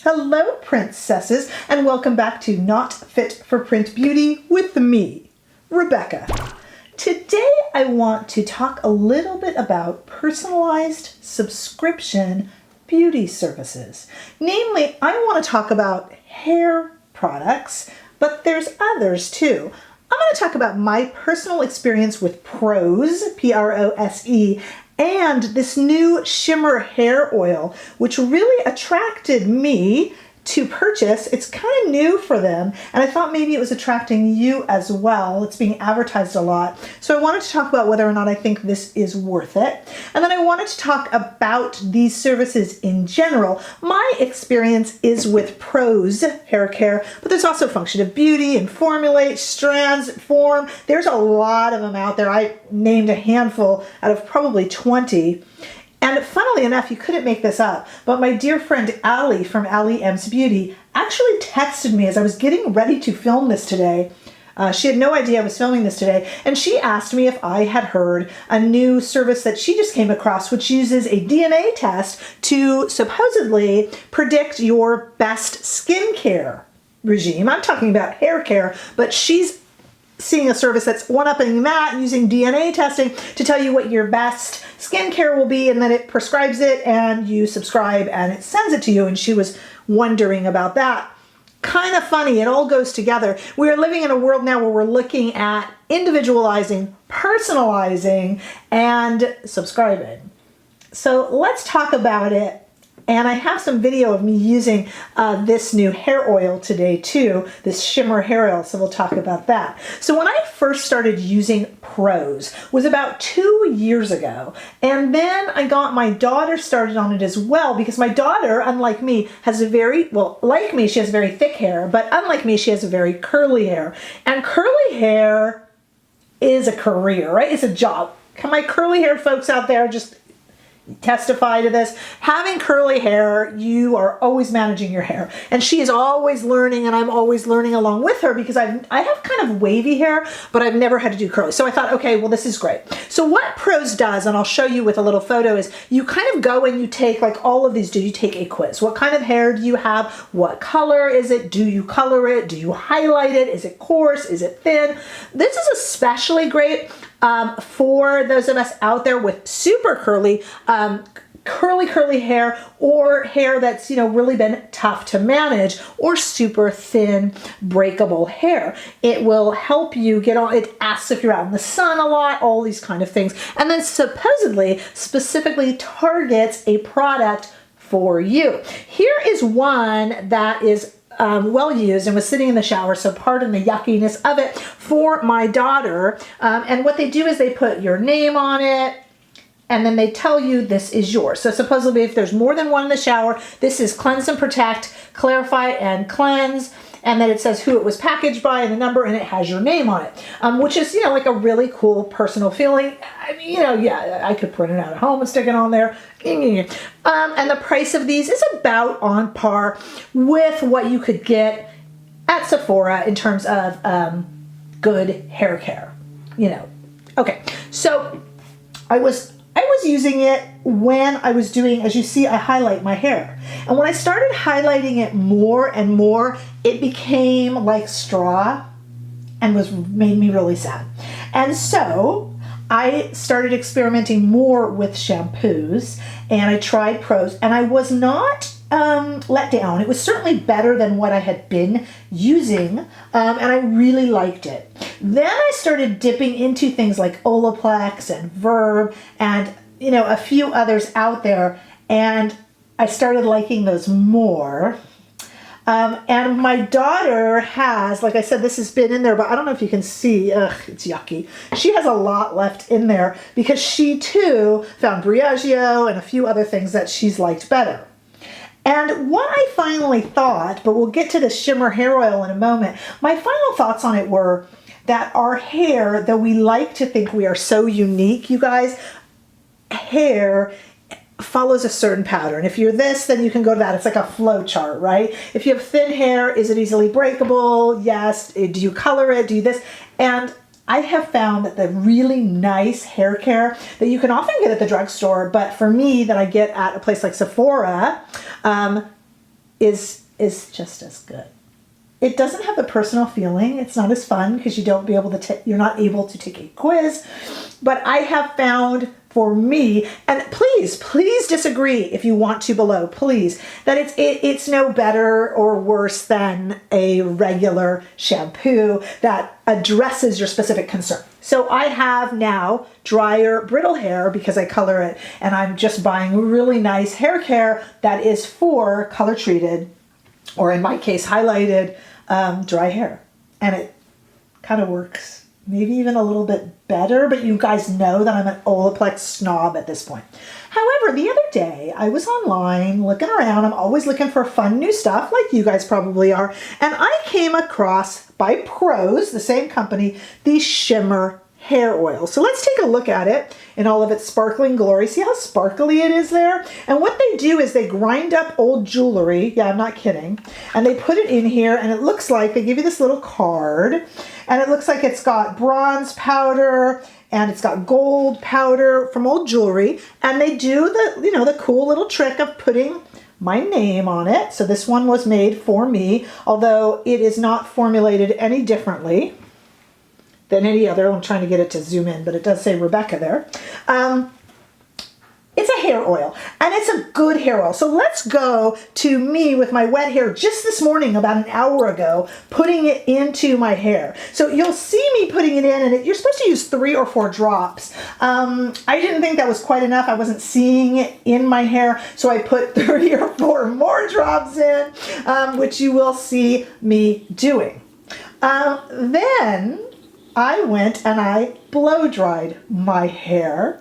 Hello, princesses, and welcome back to Not Fit for Print Beauty with me, Rebecca. Today I want to talk a little bit about personalized subscription beauty services. Namely, I want to talk about hair products, but there's others too. I'm going to talk about my personal experience with Prose, P-R-O-S-E, and this new shimmer hair oil, which really attracted me to purchase. It's kind of new for them, and I thought maybe it was attracting you as well. It's being advertised a lot. So I wanted to talk about whether or not I think this is worth it. And then I wanted to talk about these services in general. My experience is with Prose hair care, but there's also Function of Beauty and Formulate, Strands, Form. There's a lot of them out there. I named a handful out of probably 20. And funnily enough, you couldn't make this up, but my dear friend Ali from Ali M's Beauty actually texted me as I was getting ready to film this today. She had no idea I was filming this today, and she asked me if I had heard a new service that she just came across, which uses a DNA test to supposedly predict your best skincare regime. I'm talking about hair care, but she's seeing a service that's one-upping that, using DNA testing to tell you what your best skincare will be, and then it prescribes it and you subscribe and it sends it to you. And she was wondering about that. Kind of funny, it all goes together. We are living in a world now where we're looking at individualizing, personalizing, and subscribing. So let's talk about it. And I have some video of me using this new hair oil today too, this shimmer hair oil, so we'll talk about that. So when I first started using Prose was about 2 years ago, and then I got my daughter started on it as well, because my daughter, unlike me, has a very, well, like me, she has very thick hair, but unlike me, she has a very curly hair. And curly hair is a career, right? It's a job. Can my curly haired folks out there just testify to this? Having curly hair, you are always managing your hair, and she is always learning, and I'm always learning along with her, because I have kind of wavy hair, but I've never had to do curly. So I thought, okay, well, this is great. So what Prose does, and I'll show you with a little photo, is you kind of go and you take, like all of these do, you take a quiz. What kind of hair do you have? What color is it? Do you color it? Do you highlight it? Is it coarse? Is it thin? This is especially great for those of us out there with super curly hair, or hair that's, you know, really been tough to manage, or super thin breakable hair. It will help you get on. It asks if you're out in the sun a lot, all these kind of things, and then supposedly specifically targets a product for you. Here is one that is well used and was sitting in the shower, so pardon the yuckiness of it, for my daughter. And what they do is they put your name on it, and then they tell you this is yours. So supposedly if there's more than one in the shower, this is cleanse and protect, clarify and cleanse. And then it says who it was packaged by and the number, and it has your name on it, which is, you know, like a really cool personal feeling. I mean, you know, yeah, I could print it out at home and stick it on there. And the price of these is about on par with what you could get at Sephora in terms of good hair care, you know. Okay, so I was using it when I was doing, as you see, I highlight my hair. And when I started highlighting it more and more, it became like straw and made me really sad. And so I started experimenting more with shampoos, and I tried Prose, and I was not let down. It was certainly better than what I had been using, and I really liked it. Then I started dipping into things like Olaplex and Verb and, you know, a few others out there, and I started liking those more. And my daughter has, like I said, this has been in there, but I don't know if you can see, it's yucky. She has a lot left in there because she too found Briogeo and a few other things that she's liked better. And what I finally thought, but we'll get to the shimmer hair oil in a moment, my final thoughts on it were that our hair, though we like to think we are so unique, you guys, hair follows a certain pattern. If you're this, then you can go to that. It's like a flow chart, right? If you have thin hair, is it easily breakable? Yes. Do you color it? Do you this? And I have found that the really nice hair care that you can often get at the drugstore, but for me that I get at a place like Sephora, is just as good. It doesn't have the personal feeling. It's not as fun because you're not able to take a quiz. But I have found for me, and please disagree if you want to below, please, that it's no better or worse than a regular shampoo that addresses your specific concern. So I have now drier, brittle hair because I color it, and I'm just buying really nice hair care that is for color treated, or in my case, highlighted dry hair. And it kind of works maybe even a little bit better, but you guys know that I'm an Olaplex snob at this point. However, the other day I was online looking around. I'm always looking for fun new stuff like you guys probably are. And I came across, by Prose, the same company, the Shimmer hair oil. So let's take a look at it in all of its sparkling glory. See how sparkly it is there? And what they do is they grind up old jewelry. Yeah, I'm not kidding. And they put it in here, and it looks like they give you this little card, and it looks like it's got bronze powder and it's got gold powder from old jewelry. And they do the cool little trick of putting my name on it. So this one was made for me, although it is not formulated any differently than any other. I'm trying to get it to zoom in, but it does say Rebecca there. It's a hair oil, and it's a good hair oil. So let's go to me with my wet hair just this morning, about an hour ago, putting it into my hair. So you'll see me putting it in, and you're supposed to use 3 or 4 drops. I didn't think that was quite enough. I wasn't seeing it in my hair, so I put 3 or 4 more drops in, which you will see me doing. Then I went and I blow dried my hair.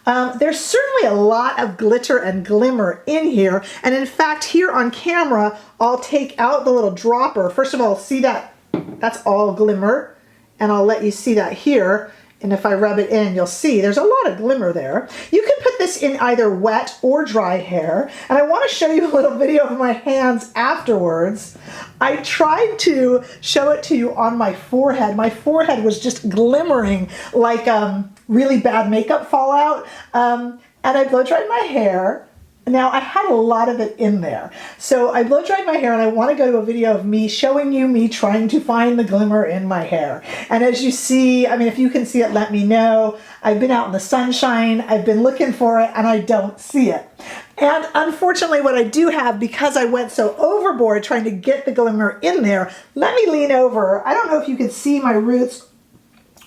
There's certainly a lot of glitter and glimmer in here. And in fact, here on camera, I'll take out the little dropper. First of all, see that? That's all glimmer. And I'll let you see that here. And if I rub it in, you'll see there's a lot of glimmer there. You can put this in either wet or dry hair. And I want to show you a little video of my hands afterwards. I tried to show it to you on my forehead. My forehead was just glimmering like really bad makeup fallout. And I blow dried my hair. Now, I had a lot of it in there. So I blow dried my hair, and I want to go to a video of me showing you me trying to find the glimmer in my hair. And as you see, I mean, if you can see it, let me know. I've been out in the sunshine. I've been looking for it, and I don't see it. And unfortunately, what I do have, because I went so overboard trying to get the glimmer in there, let me lean over. I don't know if you can see my roots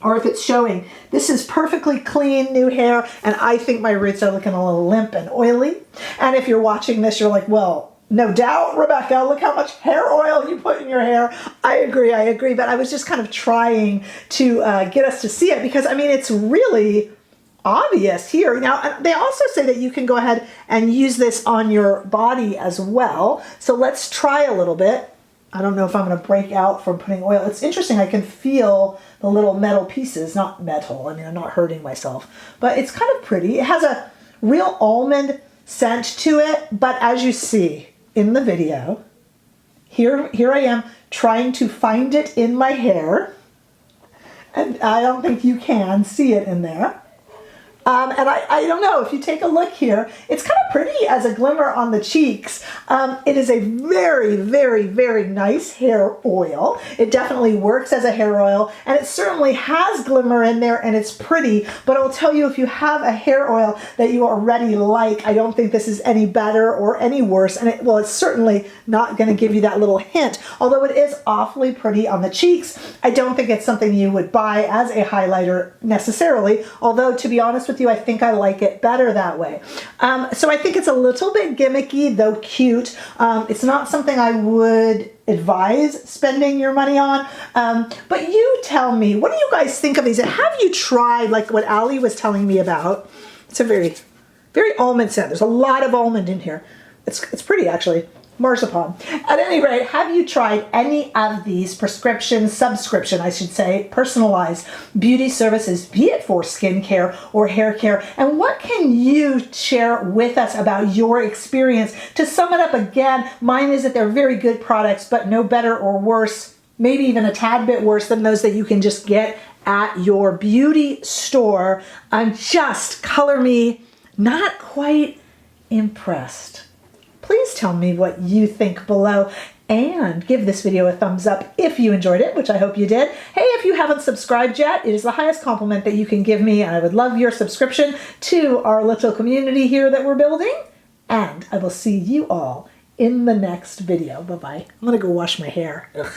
or if it's showing. This is perfectly clean new hair, and I think my roots are looking a little limp and oily. And if you're watching this, you're like, well, no doubt, Rebecca, look how much hair oil you put in your hair. I agree, but I was just kind of trying to get us to see it, because I mean, it's really obvious here. Now, they also say that you can go ahead and use this on your body as well. So let's try a little bit. I don't know if I'm going to break out from putting oil. It's interesting. I can feel the little metal pieces, not metal. I mean, I'm not hurting myself, but it's kind of pretty. It has a real almond scent to it, but as you see in the video, here I am trying to find it in my hair, and I don't think you can see it in there. And I don't know, if you take a look here, it's kind of pretty as a glimmer on the cheeks. It is a very, very, very nice hair oil. It definitely works as a hair oil, and it certainly has glimmer in there, and it's pretty. But I'll tell you, if you have a hair oil that you already like, I don't think this is any better or any worse. And it's certainly not going to give you that little hint. Although it is awfully pretty on the cheeks, I don't think it's something you would buy as a highlighter necessarily. Although, to be honest with you, I think I like it better that way. So I think it's a little bit gimmicky, though cute. It's not something I would advise spending your money on. But you tell me, what do you guys think of these? And have you tried, like what Ali was telling me about? It's a very, very almond scent. There's a lot of almond in here. It's pretty, actually. Marzipan. At any rate, have you tried any of these subscription, I should say, personalized beauty services, be it for skincare or hair care? And what can you share with us about your experience? To sum it up again, mine is that they're very good products, but no better or worse, maybe even a tad bit worse than those that you can just get at your beauty store. I'm just, color me, not quite impressed. Please tell me what you think below and give this video a thumbs up if you enjoyed it, which I hope you did. Hey, if you haven't subscribed yet, it is the highest compliment that you can give me, and I would love your subscription to our little community here that we're building. And I will see you all in the next video. Bye-bye. I'm gonna go wash my hair. Ugh.